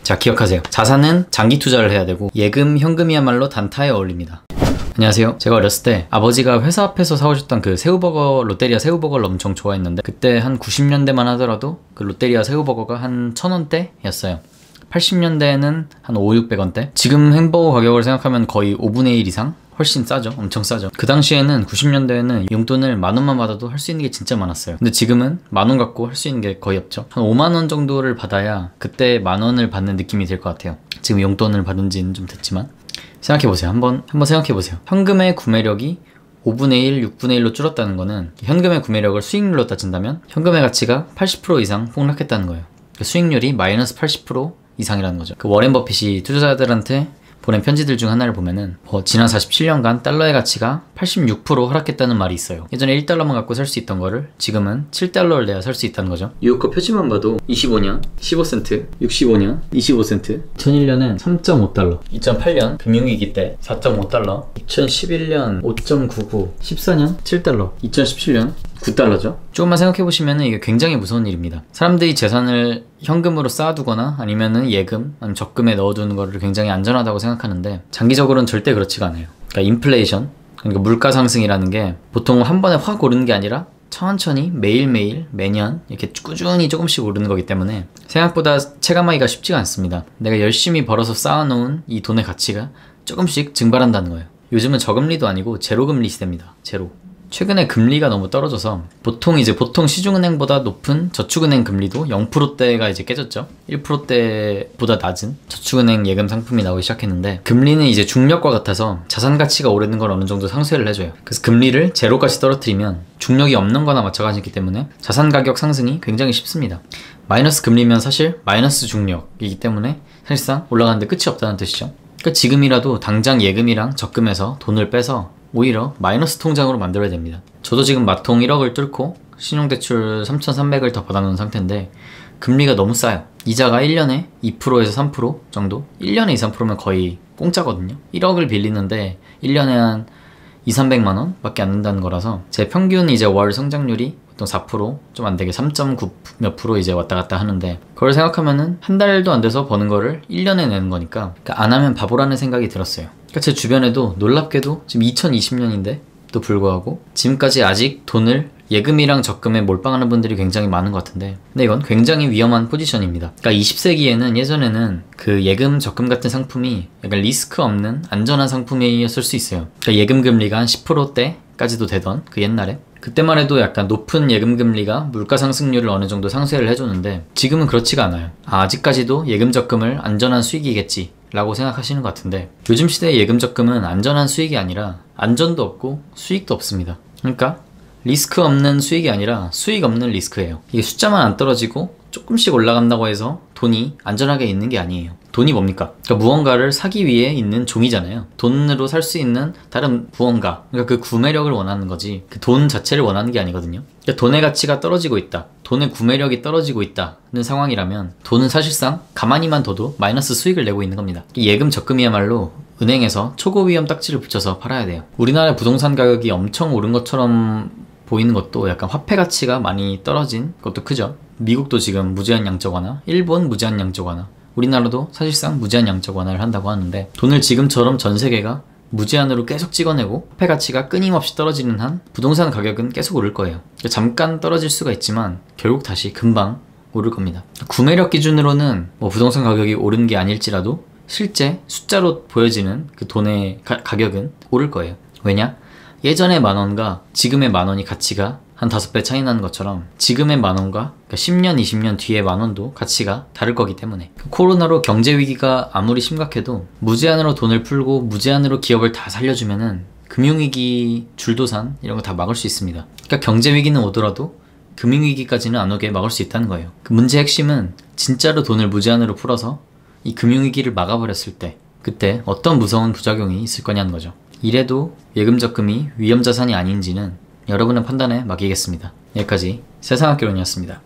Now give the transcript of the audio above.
자, 기억하세요. 자산은 장기 투자를 해야 되고 예금, 현금이야말로 단타에 어울립니다. 안녕하세요. 제가 어렸을 때 아버지가 회사 앞에서 사오셨던 그 새우버거, 롯데리아 새우버거를 엄청 좋아했는데, 그때 한 90년대만 하더라도 그 롯데리아 새우버거가 한 1,000원대였어요 80년대에는 한 500~600원대. 지금 햄버거 가격을 생각하면 거의 5분의 1 이상? 훨씬 싸죠. 엄청 싸죠. 그 당시에는 90년대에는 용돈을 10,000원만 받아도 할 수 있는 게 진짜 많았어요. 근데 지금은 10,000원 갖고 할 수 있는 게 거의 없죠. 한 50,000원 정도를 받아야 그때 10,000원을 받는 느낌이 들 것 같아요. 지금 용돈을 받은 지는 좀 됐지만 생각해보세요. 한번 생각해보세요. 현금의 구매력이 5분의 1, 6분의 1로 줄었다는 거는 현금의 구매력을 수익률로 따진다면 현금의 가치가 80% 이상 폭락했다는 거예요. 그 수익률이 마이너스 80% 이상이라는 거죠. 그 워렌 버핏이 투자자들한테 보낸 편지들 중 하나를 보면은 지난 47년간 달러의 가치가 86% 하락했다는 말이 있어요. 예전에 1달러만 갖고 살 수 있던 거를 지금은 7달러를 내야 살 수 있다는 거죠. 유효가 표지만 봐도 25년 15센트, 65년 25센트, 2001년엔 3.5달러, 2008년 금융위기 때 4.5달러, 2011년 5.99, 14년 7달러, 2017년 9달러죠. 조금만 생각해보시면 이게 굉장히 무서운 일입니다. 사람들이 재산을 현금으로 쌓아두거나 아니면은 예금, 아니면 적금에 넣어두는 거를 굉장히 안전하다고 생각하는데 장기적으로는 절대 그렇지가 않아요. 그러니까 인플레이션, 그러니까 물가 상승이라는 게 보통 한 번에 확 오르는 게 아니라 천천히 매일매일 매년 이렇게 꾸준히 조금씩 오르는 거기 때문에 생각보다 체감하기가 쉽지가 않습니다. 내가 열심히 벌어서 쌓아놓은 이 돈의 가치가 조금씩 증발한다는 거예요. 요즘은 저금리도 아니고 제로금리 시대입니다. 제로. 최근에 금리가 너무 떨어져서 보통 시중은행보다 높은 저축은행 금리도 0%대가 이제 깨졌죠. 1%대보다 낮은 저축은행 예금 상품이 나오기 시작했는데, 금리는 이제 중력과 같아서 자산 가치가 오르는 걸 어느 정도 상쇄를 해줘요. 그래서 금리를 제로까지 떨어뜨리면 중력이 없는 거나 마찬가지이기 때문에 자산 가격 상승이 굉장히 쉽습니다. 마이너스 금리면 사실 마이너스 중력이기 때문에 사실상 올라가는데 끝이 없다는 뜻이죠. 그러니까 지금이라도 당장 예금이랑 적금에서 돈을 빼서 오히려 마이너스 통장으로 만들어야 됩니다. 저도 지금 마통 1억을 뚫고 신용대출 3,300을 더 받아놓은 상태인데 금리가 너무 싸요. 이자가 1년에 2%에서 3% 정도? 1년에 2, 3%면 거의 공짜거든요. 1억을 빌리는데 1년에 한 200~300만원 밖에 안 된다는 거라서 제 평균 이제 월 성장률이 보통 4%, 좀 안 되게 3.9 몇 프로 이제 왔다 갔다 하는데, 그걸 생각하면은 한 달도 안 돼서 버는 거를 1년에 내는 거니까 안 하면 바보라는 생각이 들었어요. 그러니까 제 주변에도 놀랍게도 지금 2020년인데 또 불구하고 지금까지 아직 돈을 예금이랑 적금에 몰빵하는 분들이 굉장히 많은 것 같은데, 근데 이건 굉장히 위험한 포지션입니다. 그러니까 20세기에는 예전에는 그 예금, 적금 같은 상품이 약간 리스크 없는 안전한 상품이었을 수 있어요. 그러니까 예금 금리가 한 10%대까지도 되던 그 옛날에, 그때만 해도 약간 높은 예금 금리가 물가 상승률을 어느 정도 상쇄를 해줬는데 지금은 그렇지가 않아요. 아직까지도 예금 적금을 안전한 수익이겠지 라고 생각하시는 것 같은데, 요즘 시대의 예금 적금은 안전한 수익이 아니라 안전도 없고 수익도 없습니다. 그러니까 리스크 없는 수익이 아니라 수익 없는 리스크예요. 이게 숫자만 안 떨어지고 조금씩 올라간다고 해서 돈이 안전하게 있는 게 아니에요. 돈이 뭡니까? 그러니까 무언가를 사기 위해 있는 종이잖아요. 돈으로 살 수 있는 다른 무언가, 그러니까 그 구매력을 원하는 거지 그 돈 자체를 원하는 게 아니거든요. 그러니까 돈의 가치가 떨어지고 있다, 돈의 구매력이 떨어지고 있다는 상황이라면 돈은 사실상 가만히만 둬도 마이너스 수익을 내고 있는 겁니다. 예금 적금이야말로 은행에서 초고 위험 딱지를 붙여서 팔아야 돼요. 우리나라 부동산 가격이 엄청 오른 것처럼 보이는 것도 약간 화폐 가치가 많이 떨어진 것도 크죠. 미국도 지금 무제한 양적 완화, 일본 무제한 양적 완화, 우리나라도 사실상 무제한 양적 완화를 한다고 하는데, 돈을 지금처럼 전 세계가 무제한으로 계속 찍어내고 화폐 가치가 끊임없이 떨어지는 한 부동산 가격은 계속 오를 거예요. 잠깐 떨어질 수가 있지만 결국 다시 금방 오를 겁니다. 구매력 기준으로는 부동산 가격이 오른 게 아닐지라도 실제 숫자로 보여지는 그 돈의 가격은 오를 거예요. 왜냐? 예전의 10,000원과 지금의 10,000원이 가치가 한 5배 차이 나는 것처럼 지금의 10,000원과 그러니까 10년, 20년 뒤의 10,000원도 가치가 다를 거기 때문에, 코로나로 경제 위기가 아무리 심각해도 무제한으로 돈을 풀고 무제한으로 기업을 다 살려주면은 금융위기, 줄도산 이런 거 다 막을 수 있습니다. 그러니까 경제 위기는 오더라도 금융위기까지는 안 오게 막을 수 있다는 거예요. 그 문제의 핵심은 진짜로 돈을 무제한으로 풀어서 이 금융위기를 막아버렸을 때 그때 어떤 무서운 부작용이 있을 거냐는 거죠. 이래도 예금 적금이 위험자산이 아닌지는 여러분의 판단에 맡기겠습니다. 여기까지 세상학개론이었습니다.